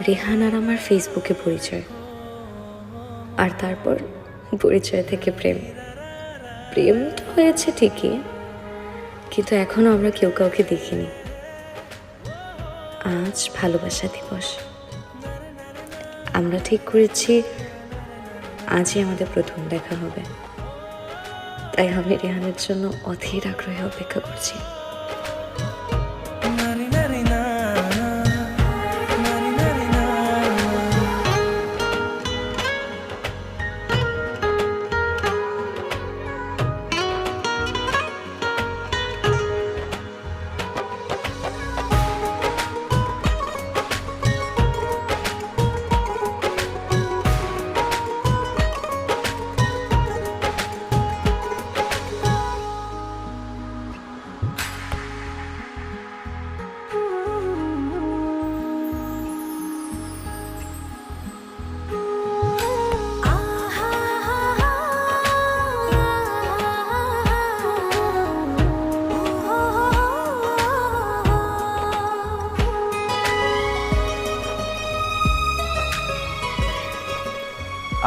রেহান আর আমার ফেসবুকে পরিচয়, আর তারপর পরিচয় থেকে প্রেম। প্রেম তো হয়েছে ঠিকই, কিন্তু এখনো আমরা কেউ কাউকে দেখিনি। আজ ভালোবাসা দিবস। আমরা ঠিক করেছি আজই আমাদের প্রথম দেখা হবে, তাই আমি রেহানের জন্য অধীর আগ্রহে অপেক্ষা করছি।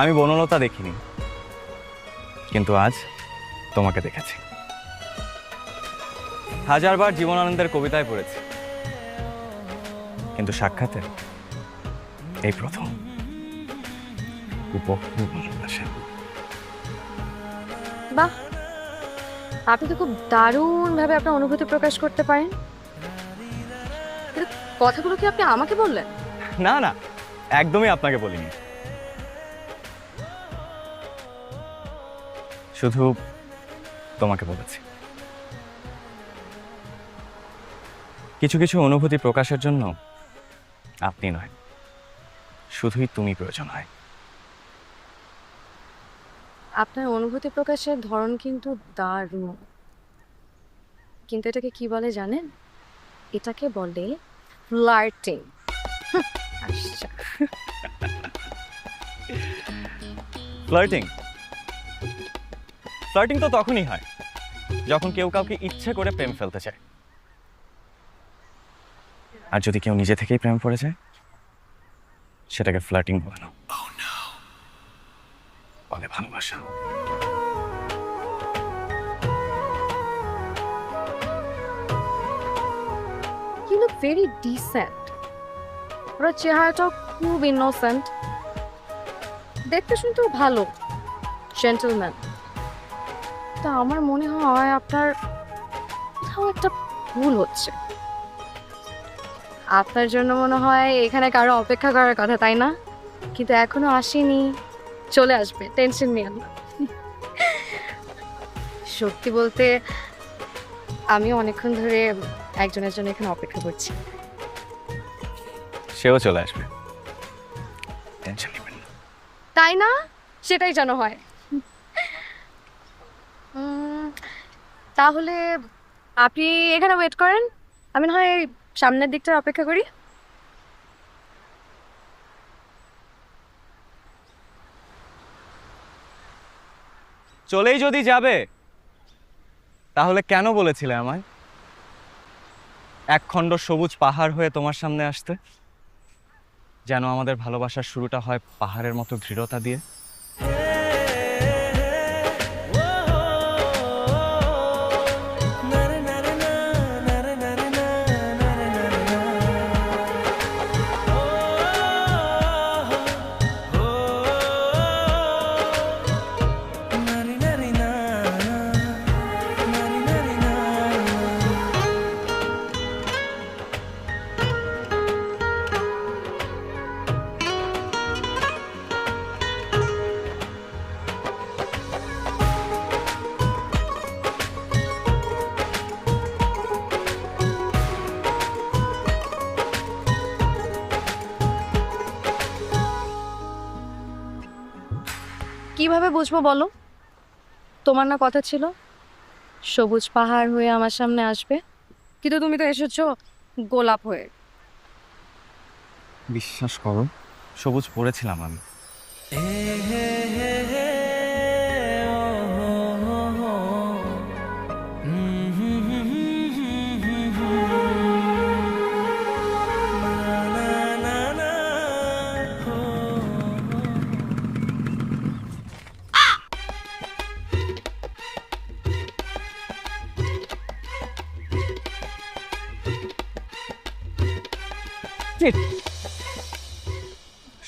আমি বনলতা দেখিনি, কিন্তু আজ তোমাকে দেখেছি। হাজারবার জীবনানন্দের কবিতায় পড়েছি, কিন্তু সাক্ষাতে এই প্রথম। উপভোগ ভালোবাসা। বাহ, আপনি তো খুব দারুণভাবে আপনার অনুভূতি প্রকাশ করতে পারেন। কিন্তু কথাগুলো কি আপনি আমাকে বললেন? না না, একদমই আপনাকে বলিনি, শুধু তোমাকে বলেছি। কিছু কিছু অনুভূতি প্রকাশের জন্য আপনি নয়, শুধুই তুমি প্রয়োজন হয়। আপনার অনুভূতি প্রকাশের ধরন কিন্তু দারুণ, কিন্তু এটাকে কি বলে জানেন? এটাকে বলে ফ্লার্টিং। আচ্ছা, ফ্লার্টিং ফ্লার্টিং তো তখনই হয় যখন কেউ কাউকে ইচ্ছে করে প্রেম ফেলতে চায়, আর যদি কেউ নিজে থেকেই প্রেম পড়ে যায় সেটাকে ফ্লার্টিং বলে না, বলে ভালোবাসা। you look very decent. ওর চেহারাটা খুব ইনোসেন্ট, দেখতে শুনতেও ভালো, জেন্টলম্যান। তা আমার মনে হয় আপনার কোথাও একটা ভুল হচ্ছে। আপনার জন্য মনে হয় এখানে কারো অপেক্ষা করার কথা, তাই না? কিন্তু এখনো আসেনি, চলে আসবে, টেনশন নিয়েন না। সত্যি বলতে আমি অনেকক্ষণ ধরে একজনের জন্য এখানে অপেক্ষা করছি। সেও চলে আসবে, টেনশন নেবেন না। তাই না? সেটাই যেন হয়। তাহলে আপনি এখানে ওয়েট করেন, আমি না হয় সামনের দিকটা অপেক্ষা করি। চলেই যদি যাবে তাহলে কেন বলেছিলে আমায় একখণ্ড সবুজ পাহাড় হয়ে তোমার সামনে আসতে, যেন আমাদের ভালোবাসার শুরুটা হয় পাহাড়ের মতো দৃঢ়তা দিয়ে। কিভাবে বুঝবো বলো? তোমার না কথা ছিল সবুজ পাহাড় হয়ে আমার সামনে আসবে, কিন্তু তুমি তো এসেছো গোলাপ হয়ে। বিশ্বাস করো, সবুজ পড়েছিলাম আমি।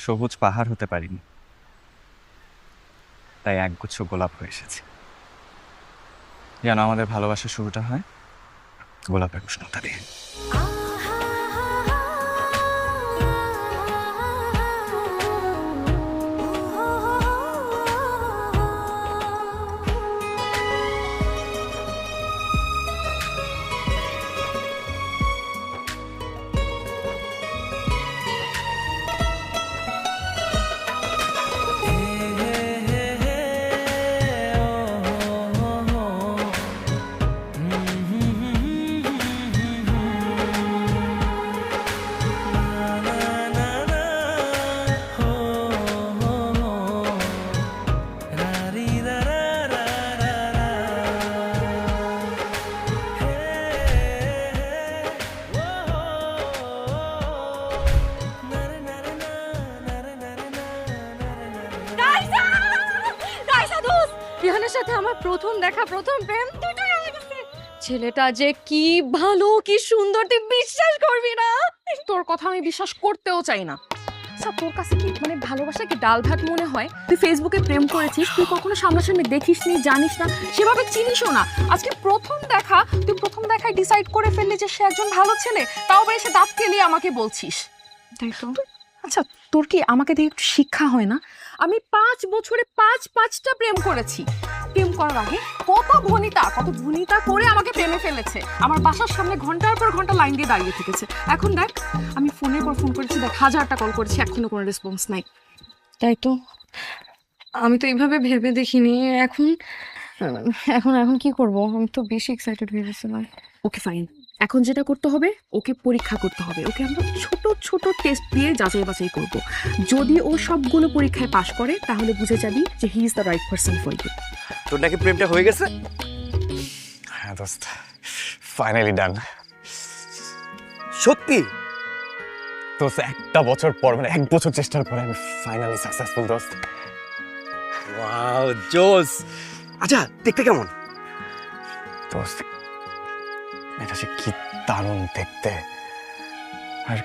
সবুজ পাহাড় হতে পারিনি, তাই একগুচ্ছ গোলাপ হয়ে এসেছে। যেন আমাদের ভালোবাসার শুরুটা হয় গোলাপের উষ্ণতা দিয়ে। রিহানের সাথে আমার প্রথম দেখা, প্রথম প্রেম দুটোই হয়ে গেছে। ছেলেটা যে কি ভালো, কি সুন্দর, তুই বিশ্বাস করবি না। তোর কথা আমি বিশ্বাস করতেও চাই না। আচ্ছা, তোর কাছে কি মানে ভালোবাসা কি ডাল ভাত মনে হয়? তুই ফেসবুকে প্রেম করেছিস, তুই কখনো সামনাসামনি দেখিস নি, জানিস না, সেভাবে চিনিসও না। আজকে প্রথম দেখা, তুই প্রথম দেখায় ডিসাইড করে ফেললি যে সে একজন ভালো ছেলে, তাও বা এসে দাঁত কেলিয়ে আমাকে বলছিস। তাই তো। আচ্ছা, তোর কি আমাকে দেখে একটু শিক্ষা হয় না? আমি 5 বছরে 5টা প্রেম করেছি। প্রেম করার আগে কত ভনিতা করে আমাকে প্রেমে ফেলেছে। আমার বাসার সামনে ঘন্টার পর ঘন্টা লাইন দিয়ে দাঁড়িয়ে থেকেছে। এখন দেখ, আমি ফোনের পর ফোন করেছি, দেখ 1000টা কল করেছি, এখনো কোনো রেসপন্স নাই। তাই তো, আমি তো এইভাবে ভেবে দেখিনি। এখন এখন এখন কি করব? আমি তো বেশি এক্সাইটেড হয়ে গেছিলাম। ওকে ফাইন, এখন যেটা করতে হবে, ওকে পরীক্ষা করতে হবে। ওকে আমরা ছোট ছোট টেস্ট দিয়ে যাচাই বাছাই করব। যদি ও সবগুলো পরীক্ষায় পাশ করে, তাহলে বুঝে যাবি যে he is the right person for you. তোর নাকি প্রেমটা হয়ে গেছে? হ্যাঁ দোস্ত, ফাইনালি ডান। সত্যি? দোস্ত, একটা বছর পর, মানে 1 বছর চেষ্টার পরে আমি ফাইনালি সাকসেসফুল দোস্ত। ওয়াও, জোস। আচ্ছা, দেখতে কেমন? দোস্ত, এটা সে কি দারুণ দেখতে, আর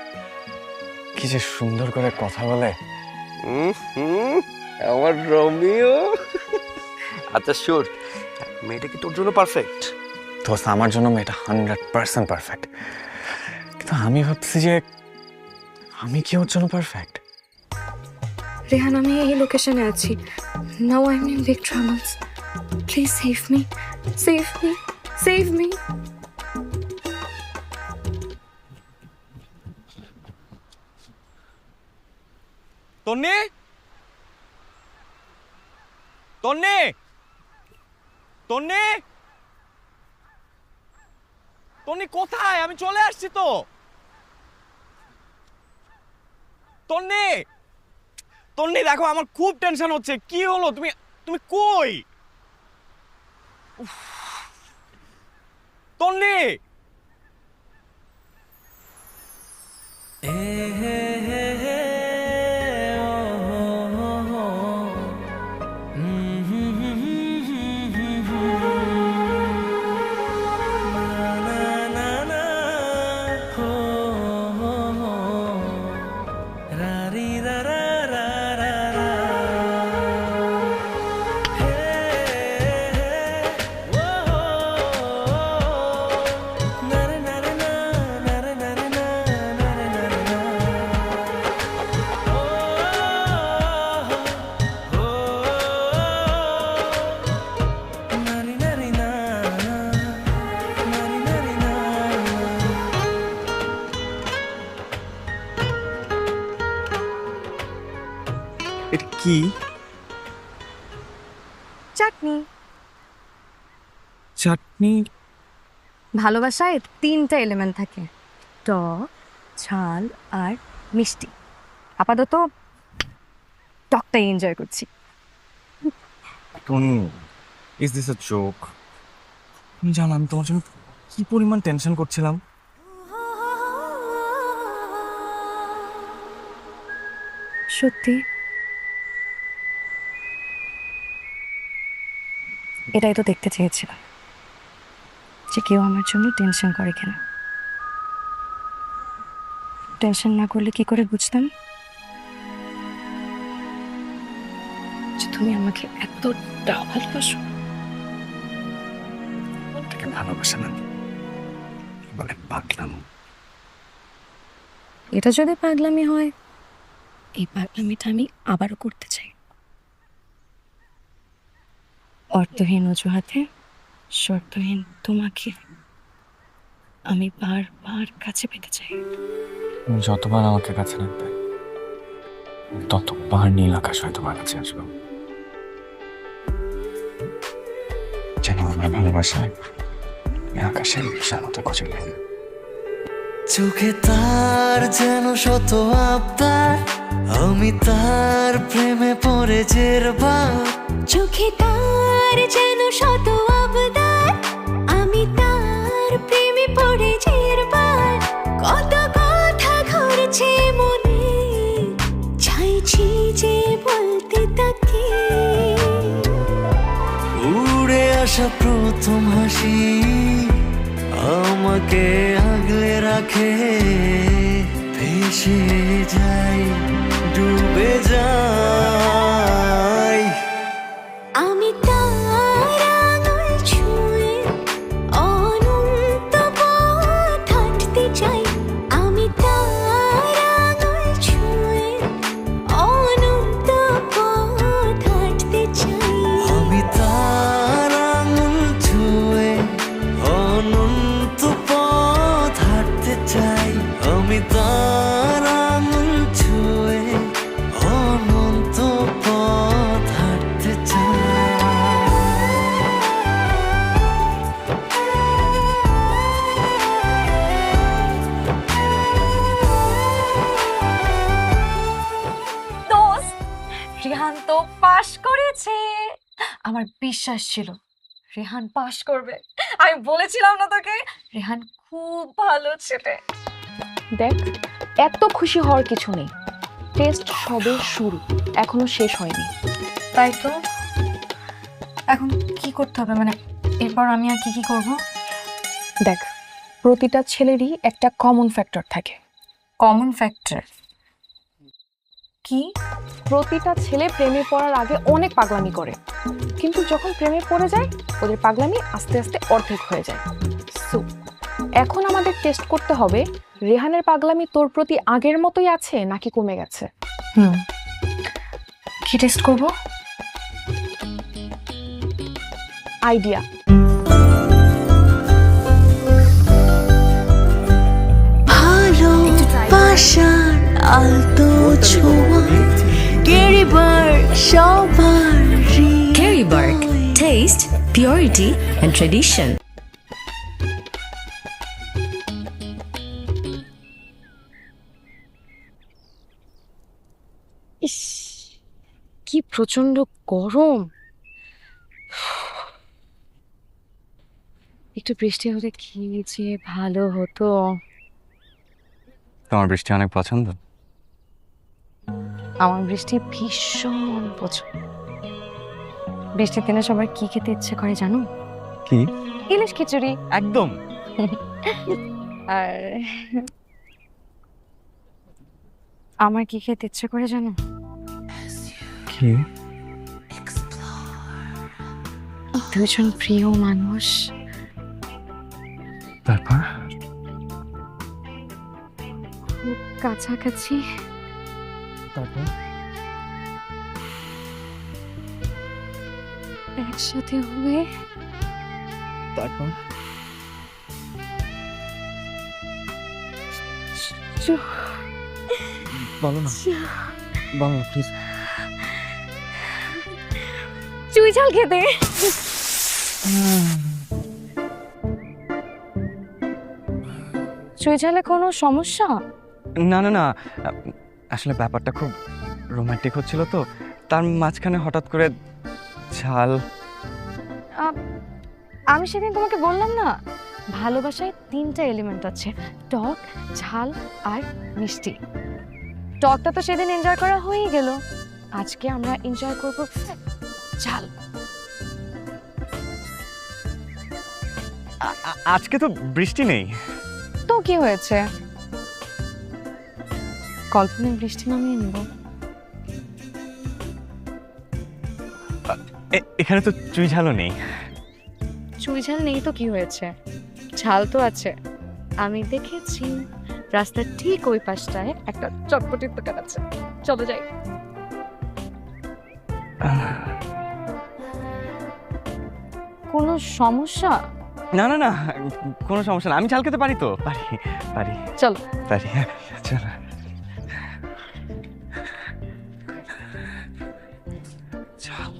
কি যে সুন্দর করে কথা বলে। আমার রোমিও। আচ্ছা শোন, মেয়েটা কি তোর জন্য পারফেক্ট? দোস্ত, আমার জন্য মেয়েটা 100% পারফেক্ট, কিন্তু আমি ভাবছি যে আমি কি ওর জন্য পারফেক্ট। রেহান, আমি এই লোকেশনে আছি। Now I am in big troubles. Please save me, save me, save me. Tonni, Tonni, Tonni, Tonni কোথায়? আমি চলে আসছি তো। তন্নি, তন্নি দেখো, আমার খুব টেনশন হচ্ছে। কি হলো? তুমি তুমি কই? উফ, তন্নি। এটা কি? চাটনি। চাটনি? ভালোবাসায় 3টা এলিমেন্ট থাকে, টক, ঝাল আর মিষ্টি। আপাতত টকটাই এনজয় করছি। Tony, is this a joke? তুমি জানো আমি তোমার জন্য কি পরিমাণ টেনশন করছিলাম। সত্যি? এটাই তো দেখতে চেয়েছিলাম, যে কেউ আমার জন্য টেনশন করে কিনা। টেনশন না করলে কি করে বুঝতাম যে তুমি আমাকে এতটা ভালোবাসো? তাকে ভালোবাসা না বলে পাগলাম। এটা যদি পাগলামি হয়, এই পাগলামিটা আমি আবারও করতে চাই। অর্থহীন অজুহাতে শর্তহীন তোমাকে আমি বারবার কাছে পেতে চাই। তুমি যতবার আমাকে কাছে রাখবে ততবার নীল আকাশ হয়তো তোমার কাছে আসবো। যেন আমার ভালোবাসায় আকাশের বিশাল মতো কচে লাগে। চোখে তার যেন শত আবদার, আমি তার প্রেমে পড়ে জেরবার। চোখে তার যেন শত আবদার, আমি তার প্রেমে পড়ে জেরবার। কত কথা ঘুরছে মনে, চাইছি যে বলতে তাকে। উড়ে আসা প্রথম হাসি আমাকে আগলে রাখে, ভেসে যাই ডুবে যাই। আমি তার আঙুল ছুঁয়ে অনন্ত পথ হাঁটতে চাই। আমি তার আঙুল ছুঁয়ে অনন্ত পথ হাঁটতে চাই। আমি তার আঙুল ছুঁয়ে অনন্ত পথ হাঁটতে চাই। আমি তার আঙুল ছুঁয়ে অনন্ত পথ হাঁটতে চাই। দোস্ত, রেহান তো পাশ করেছে। আমার বিশ্বাস ছিল রেহান পাশ করবে। আমি বলেছিলাম না তোকে, রেহান খুব ভালো ছেলে। দেখ, এত খুশি হওয়ার কিছু নেই। টেস্ট সবে শুরু, এখনো শেষ হয়নি। তাই তো, এখন কি করতে হবে? মানে এরপর আমি আর কি কি করব? দেখ, প্রতিটা ছেলেরই একটা কমন ফ্যাক্টর থাকে। কমন ফ্যাক্টর কি? প্রতিটা ছেলে প্রেমে পড়ার আগে অনেক পাগলামি করে, কিন্তু যখন প্রেমে পড়ে যায় ওদের পাগলামি আস্তে আস্তে অর্ধেক হয়ে যায়। সো এখন আমাদের টেস্ট করতে হবে রেহানের পাগলামি তোর প্রতি আগের মতোই আছে নাকি কমে গেছে। কি টেস্ট করব? আইডিয়া। ভালোবাসার আলতো ছোঁয়া, গেরিবার সবার Kerry Bark, taste, purity and tradition. ইস, কি প্রচন্ড গরম। একটু বৃষ্টি হলে কি যে ভালো হতো। তোমার বৃষ্টি অনেক পছন্দ? আমার বৃষ্টি ভীষণ পছন্দ। বৃষ্টির দিনে সবার কি খেতে ইচ্ছে করে জানো? কি? ইলিশ খিচুড়ি। একদম। আর আমার কি খেতে ইচ্ছে করে জানো? কি? দুজন প্রিয় মানুষ তারপর খুব কাছাকাছি তারপর একসাথে হয়ে তারপর বলো না, বলো প্লিজ। চুই ঝাল খেতে। চুই ঝালে কোনো সমস্যা? না না না, আসলে ব্যাপারটা খুব রোমান্টিক হচ্ছিল তো, তার মাঝখানে হঠাৎ করে ঝাল। আমি সেদিন তোমাকে বললাম না, ভালোবাসায় 3টা এলিমেন্ট আছে, টক, ঝাল আর মিষ্টি। টকটা তো সেদিন এনজয় করা হয়েই গেল, আজকে আমরা এনজয় করব ঝাল। আজকে তো বৃষ্টি নেই। তো কি হয়েছে? কল্পনায় বৃষ্টি নামিয়ে নেব। এখানে তো চুই ঝালও নেই। চুই ঝাল নেই তো কি হয়েছে, ঝাল তো আছে। আমি দেখেছি রাস্তার ঠিক ওই পাশটায় একটা চটপটির দোকান আছে, চলো যাই। কোনো সমস্যা? না না না, কোনো সমস্যা না, আমি ঝাল খেতে পারি তো, পারি পারি চলো। পারি, চলো। ঝাল।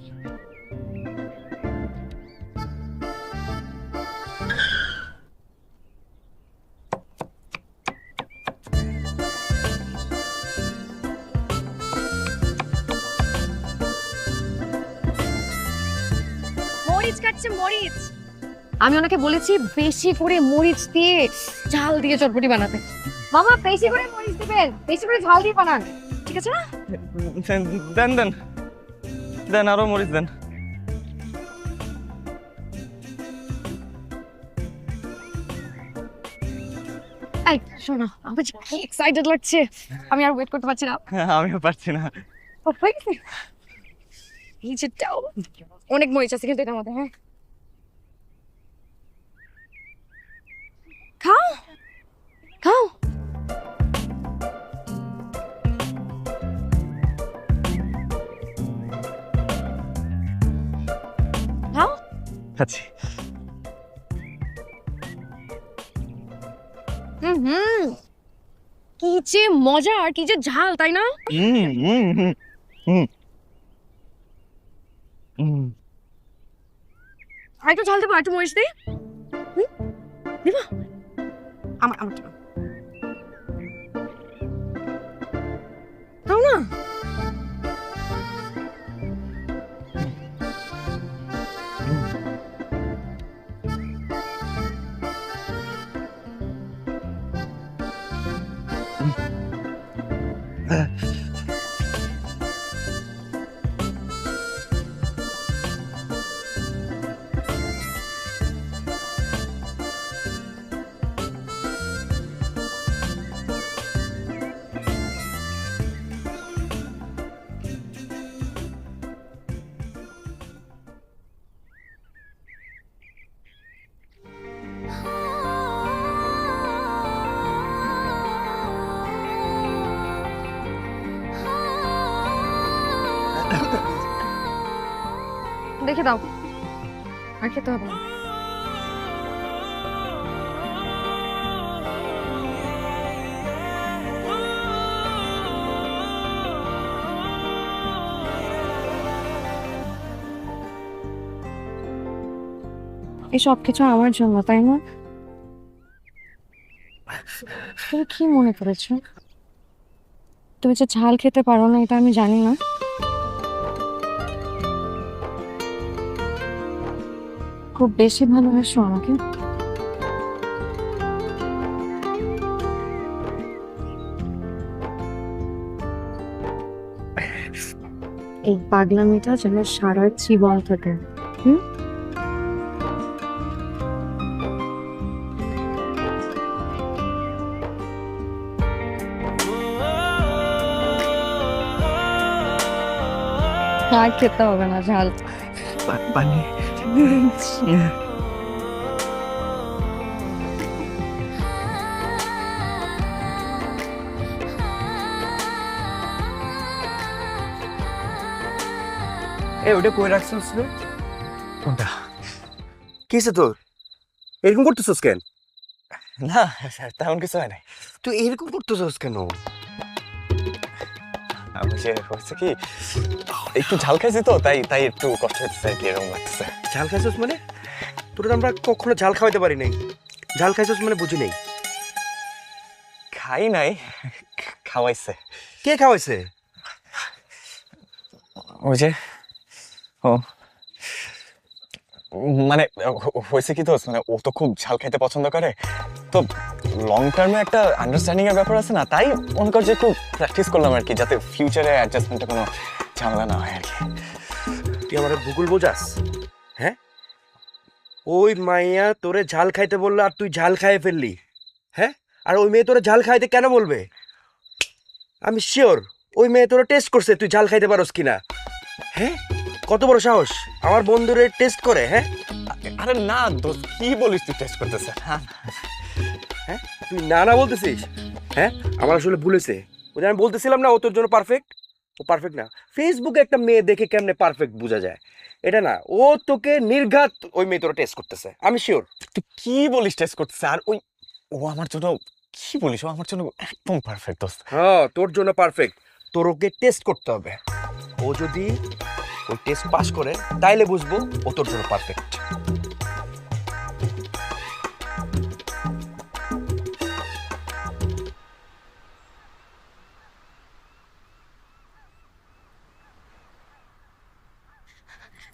মরিচ কাটছে, মরিচ। আমি ওনাকে বলেছি বেশি করে মরিচ দিয়ে ঝাল দিয়ে চটপটি বানাতে। মামা বেশি করে মরিচ দিবেন, বেশি করে ঝাল দিয়ে বানান, ঠিক আছে না? দেন দেন দেন, আরো মরিচ দেন। এই শোনো, আমার যে কি এক্সাইটেড লাগছে, আমি আর ওয়েট করতে পারছি না। আমিও পারছি না। ও, হয়ে গেছে। এই যে অনেক মরিচ আছে কিন্তু এটার মধ্যে। হ্যাঁ, খাও খাও। খাও। খাচ্ছি। হুম, কি যে মজা আর কি যে ঝাল, তাই না? আর একটু ঝাল দেবো, আর একটু মরিচ দিই। দিব আমার আমার তাও না। দেখে দাও, আর খেতে হবে না। এই সব কিছু আমার জন্য, তাই না? তুমি কি মনে করেছো তুমি যে ঝাল খেতে পারো না এটা আমি জানি না? খুব বেশি ভালোবাসো আমাকে। এই পাগলামিটা যেন সারা জীবন থাকে। আর খেতে হবে না ঝাল। পানি। ওটা কই রাখছিস রে? কোনটা? কিসে তোর এরকম করতেছিস কেন? না তেমন কিছু হয় নাই। তুই এরকম করতেছিস কেন? আমি যে হয়েছে কি, একটু ঝাল খাইছি তো, তাই তাই একটু কষ্ট হচ্ছে আর কি, এরকম লাগতেছে। ঝাল খাইছিস মানে? তোর তো আমরা কখনো ঝাল খাওয়াইতে পারি নাই। ঝাল খাইছিস মানে বুঝি নাই। খাই নাই, খাওয়াইছে। কে খাওয়াইছে? ওই যে ও মানে হয়েছে কি, তো মানে ও তো খুব ঝাল খাইতে পছন্দ করে, তো লং টার্মে একটা আন্ডারস্ট্যান্ডিং এর ব্যাপার আছে না, তাই মনে কর যে একটু প্র্যাকটিস করলাম আর কি, যাতে ফিউচারে অ্যাডজাস্টমেন্টে কোনো ঝামেলা না হয় আর কি। তুই আমার ভূগোল বোঝাস? হ্যাঁ, ওই মাইয়া তোরে ঝাল খাইতে বললো আর তুই ঝাল খাইয়ে ফেললি। হ্যাঁ, আর ওই মেয়ে তোরে ঝাল খাইতে কেন বলবে? আমি শিওর ওই মেয়ে তোরা টেস্ট করছে তুই ঝাল খাইতে পারোস কিনা। হ্যাঁ, কত বড় সাহস আমার বন্ধুরে টেস্ট করে। হ্যাঁ আরে না দোস্ত, কি বলিস তুই টেস্ট করতেছে? হ্যাঁ হ্যাঁ, তুই না না বলতেছিস? হ্যাঁ, আমার আসলে ভুলেছে। ওই যে আমি বলতেছিলাম না ও তোর জন্য পারফেক্ট, ও পারফেক্ট না। ফেসবুকে একটা মেয়ে দেখে কেমনে পারফেক্ট বোঝা যায়, এটা না, ও তোকে নির্ঘাত ওই মেয়ে তোরা টেস্ট করতেছে, আমি শিওর। তুই কি বলিস টেস্ট করতেছে? আর ওই ও আমার জন্য, কি বলিস, ও আমার জন্য একদম পারফেক্ট দোস্ত। হ্যাঁ, তোর জন্য পারফেক্ট। তোর ওকে টেস্ট করতে হবে। ও যদি ওই টেস্ট পাস করে তাইলে বুঝবো ও তোর জন্য পারফেক্ট।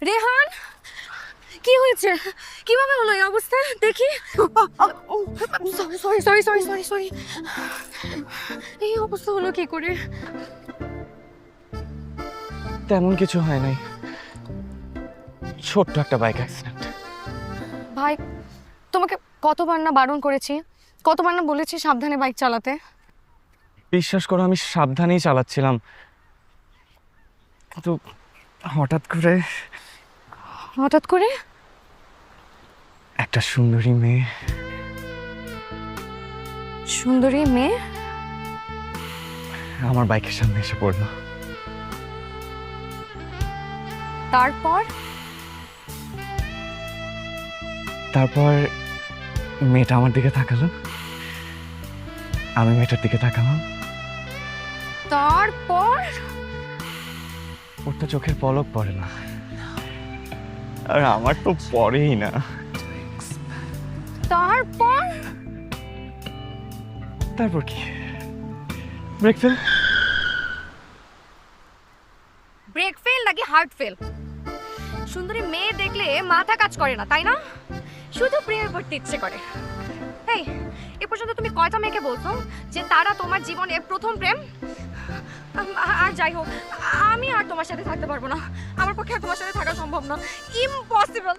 রেহান, কি হয়েছে? কিভাবে হলো এই অবস্থা? দেখি। Sorry sorry sorry sorry sorry, এই অবস্থা হলো কি করে? তেমন কিছু হয় নাই, ছোট্ট একটা বাইক অ্যাক্সিডেন্ট। ভাই, তোমাকে কতবার না বারণ করেছি, কতবার না বলেছি সাবধানে বাইক চালাতে। বিশ্বাস করো আমি সাবধানেই চালাচ্ছিলাম, কিন্তু হঠাৎ করে একটা সুন্দরী মেয়ে আমার বাইকের সামনে এসে পড়লো। তারপর মেয়েটা আমার দিকে তাকালো, আমি মেয়েটার দিকে তাকালাম। তারপর ওর তো চোখের পলক পড়ে না, আর আমার তো পড়েই না। তারপর কি, ব্রেক ফেল নাকি হার্ট ফেল? সুন্দরী মেয়ে দেখলে মাথা কাজ করে না, তাই না? শুধু প্রেমে পড়তে ইচ্ছে করে। এই, এ পর্যন্ত তুমি কয়টা মেয়েকে বলছো যে তারা তোমার জীবনের প্রথম প্রেম? আর যাই হোক, আমি আর তোমার সাথে থাকতে পারবো না। আমার পক্ষে আর তোমার সাথে থাকা সম্ভব না, ইম্পসিবল।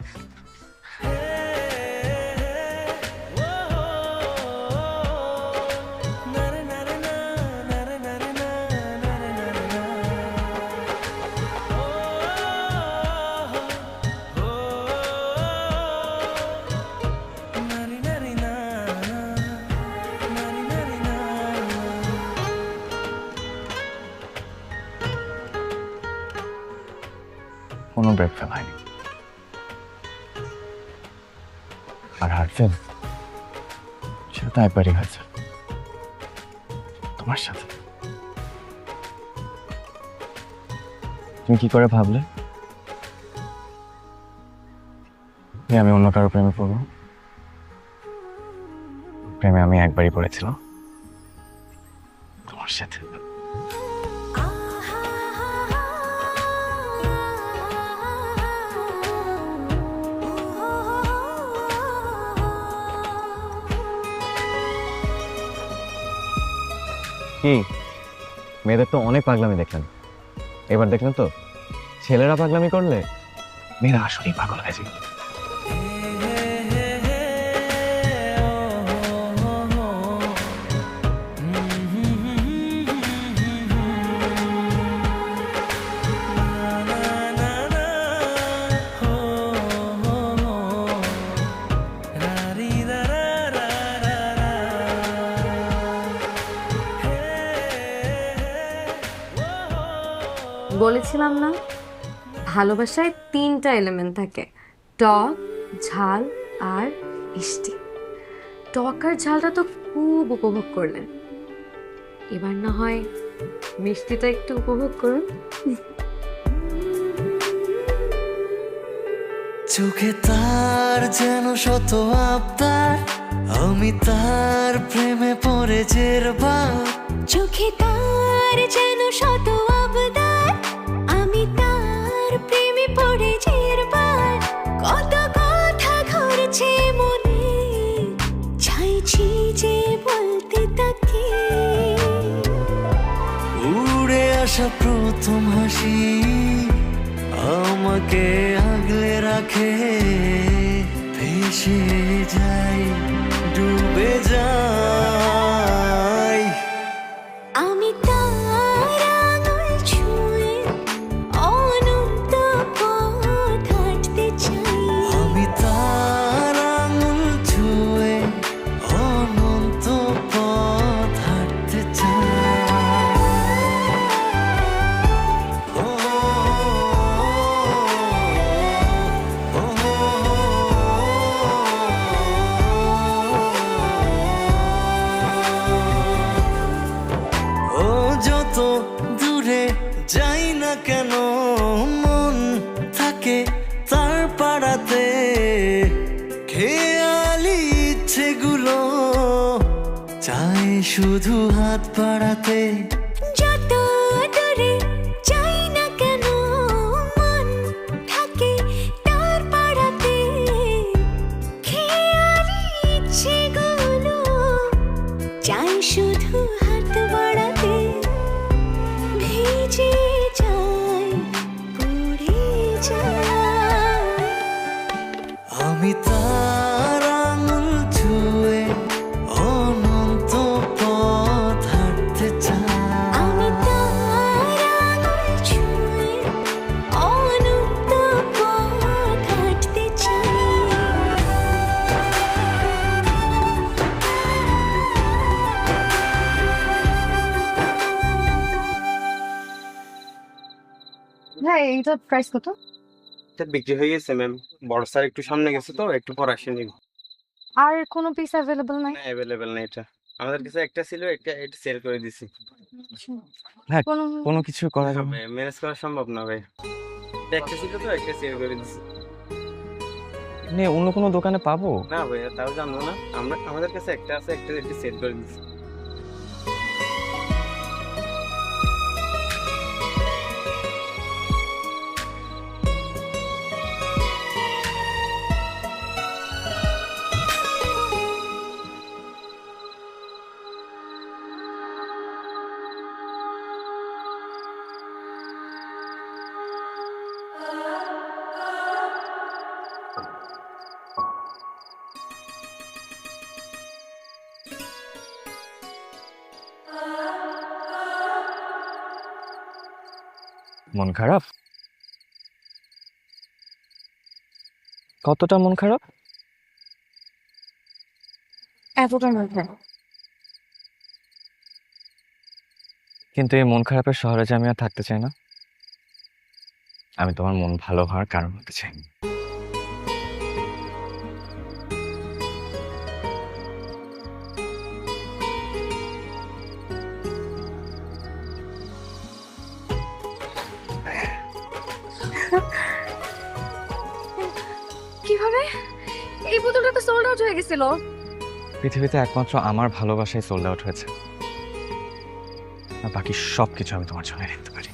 কোনো ব্রেক ফেল হয়নি, আর হার্ট ফেল সেটা তো একবারই হয়েছে, তোমার সাথে। তুমি কি করে ভাবলে যে আমি অন্য কারো প্রেমে পড়বো? প্রেমে আমি একবারই পড়েছিলাম, তোমার সাথে। কি মেয়েদের তো অনেক পাগলামি দেখলেন, এবার দেখলেন তো ছেলেরা পাগলামি করলে মেয়েরা আসলেই পাগল হয়ে যায়। বলেছিলাম না, ভালোবাসায় 3টা এলিমেন্ট থাকে, টক, ঝাল আর মিষ্টি। টক আর ঝালটা তো খুব উপভোগ করলেন, এবার না হয় মিষ্টিটা একটু উপভোগ করুন। চোখে তার যেন শত আবদার, আমি তার প্রেমে পড়ে জেরবার। চোখে তার যেন শত আবদার, আমি তার প্রেমে পড়ে জেরবার। কত কথা ঘুরছে মনে, চাইছি যে বলতে তাকে। উড়ে আসা প্রথম হাসি আমাকে আগলে রাখে, ভেসে যাই, ডুবে যাই। আমি তার চাই শুধু হাত বাড়াতে, যত দূরে যাই না কেন মন থাকে তার পাড়াতে, খেয়ালি ইচ্ছেগুলো চাই শুধু হাত বাড়াতে, ভিজে যায় পড়ে যায়। আমি তার আঙুল ছুঁয়ে অনন্ত পথ হাঁটতে চাই। আমি তার আঙুল ছুঁয়ে অনন্ত পথ হাঁটতে চাই। হ্যাঁ, এইটা প্রাইস কত? এটা বিক্রি হয়ে গেছে ম্যাম, বড় স্যার একটু সামনে গেছে তো একটু পর আসেনি। আর কোনো পিস অ্যাভেলেবল নাই? না অ্যাভেলেবেল না এটা, আমাদের কাছে একটা ছিল, এটা সেল করে দিছি। হ্যাঁ, কোনো কোনো কিছু করা যাবে না। ম্যানেজ করা সম্ভব না ভাই, এটা একটা ছিল তো একটা সেল করে দিছি। মানে অন্য কোনো দোকানে পাবো? না ভাইয়া তাও জানবো না, আমাদের কাছে একটা আছে, একটা সেল করে দিছি। মন খারাপ? কতটা মন খারাপ? এতটা মধ্যে কিন্তু এই মন খারাপের শহরে যে আমি আর থাকতে চাই না। আমি তোমার মন ভালো হওয়ার কারণ হতে চাই। কিভাবে? এই বোতলটা তো সোল্ড আউট হয়ে গেছিল। পৃথিবীতে একমাত্র আমার ভালোবাসাই সোল্ড আউট হয়েছে, আর বাকি সবকিছু আমি তোমার জন্য নিতে পারি।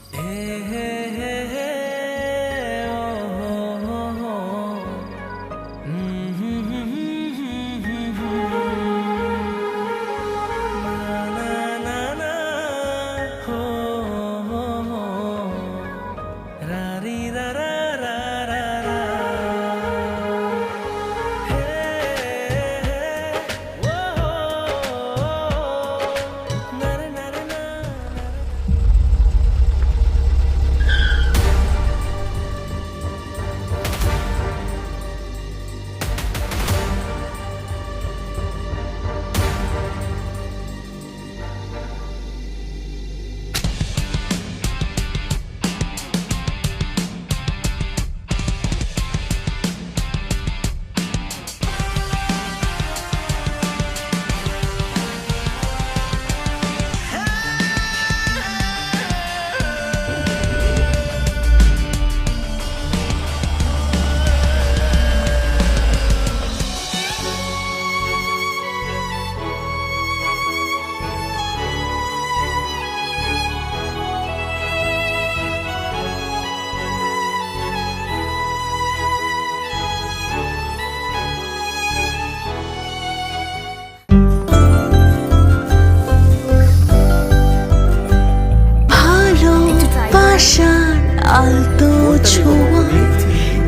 ভালোবাসার আলতো ছোঁয়া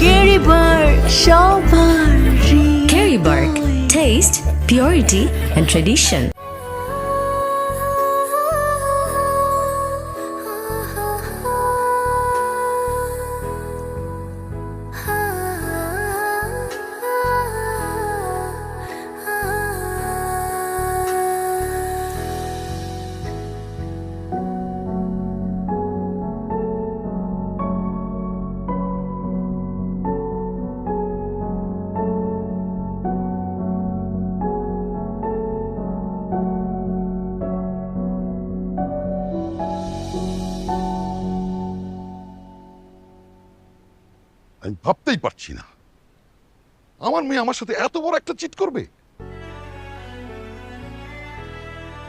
কেরিবার সবারই। Carry Bark. Taste, purity, and tradition. আমি ভাবতেই পারছি না আমার মেয়ে আমার সাথে এত বড় একটা চিট করবে।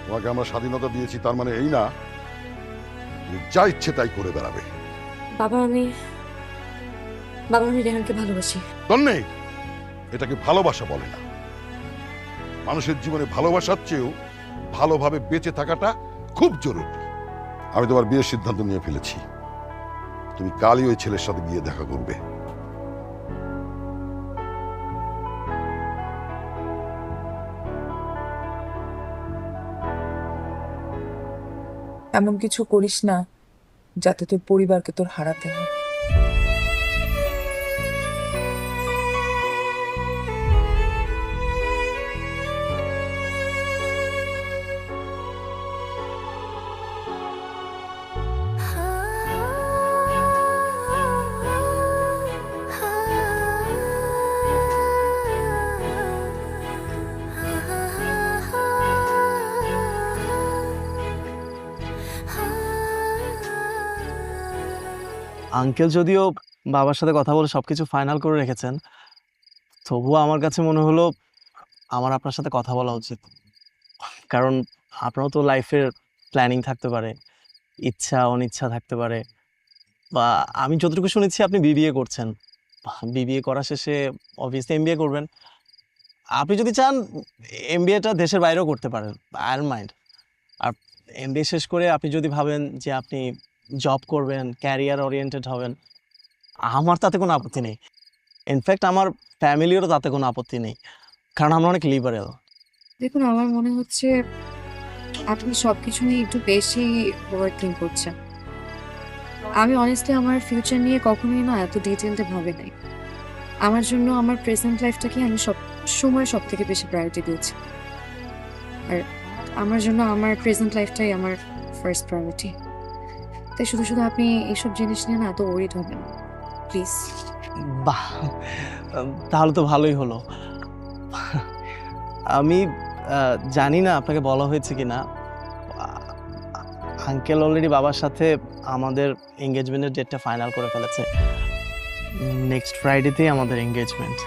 তোমাকে আমরা স্বাধীনতা দিয়েছি, তার মানে এই না যে যা ইচ্ছে তাই করে বেড়াবে। বাবা আমি রেহানকে ভালোবাসি। তন্নে, এটাকে ভালোবাসা বলে না। মানুষের জীবনে ভালোবাসার চেয়েও ভালোভাবে বেঁচে থাকাটা খুব জরুরি। আমি তোমার বিয়ের সিদ্ধান্ত নিয়ে ফেলেছি। তুমি কালই ওই ছেলের সাথে গিয়ে দেখা করবে। এমন কিছু করিস না যাতে তোর পরিবারকে তোর হারাতে হয়। আঙ্কেল যদিও বাবার সাথে কথা বলে সবকিছু ফাইনাল করে রেখেছেন, তবুও আমার কাছে মনে হলো আমার আপনার সাথে কথা বলা উচিত। কারণ আপনারও তো লাইফের প্ল্যানিং থাকতে পারে, ইচ্ছা অনিচ্ছা থাকতে পারে। বা আমি যতটুকু শুনেছি আপনি বিবিএ করছেন, বিবিএ করা শেষে অবভিয়াসলি এমবিএ করবেন। আপনি যদি চান এমবিএটা দেশের বাইরেও করতে পারেন, আই ডোন্ট মাইন্ড। আর এমবিএ শেষ করে আপনি যদি ভাবেন যে আপনি জব করবেন, ক্যারিয়ার ওরিয়েন্টেড হবেন, আমার তাতে কোনো আপত্তি নেই। ইনফ্যাক্ট আমার ফ্যামিলিরও তাতে কোনো আপত্তি নেই, কারণ আমরা অনেক লিবারেল। দেখুন, আমার মনে হচ্ছে আপনি সব কিছু নিয়ে একটু বেশি ওভারথিঙ্ক করছেন। আমি অনেস্টলি আমার ফিউচার নিয়ে কখনোই না এত ডিটেলতে ভাবে নাই। আমার জন্য আমার প্রেজেন্ট লাইফটাকে আমি সব সময় সব থেকে বেশি প্রায়োরিটি দিয়েছি। আর আমার জন্য আমার প্রেজেন্ট লাইফটাই আমার ফার্স্ট প্রায়োরিটি। তাই শুধু শুধু আপনি এইসব জিনিস নিয়ে না এত ওরিড হবেন প্লিজ। বাহ, তাহলে তো ভালোই হলো। আমি জানি না আপনাকে বলা হয়েছে কি না, আঙ্কেল অলরেডি বাবার সাথে আমাদের এঙ্গেজমেন্টের ডেটটা ফাইনাল করে ফেলেছে। নেক্সট ফ্রাইডেতেই আমাদের এঙ্গেজমেন্ট।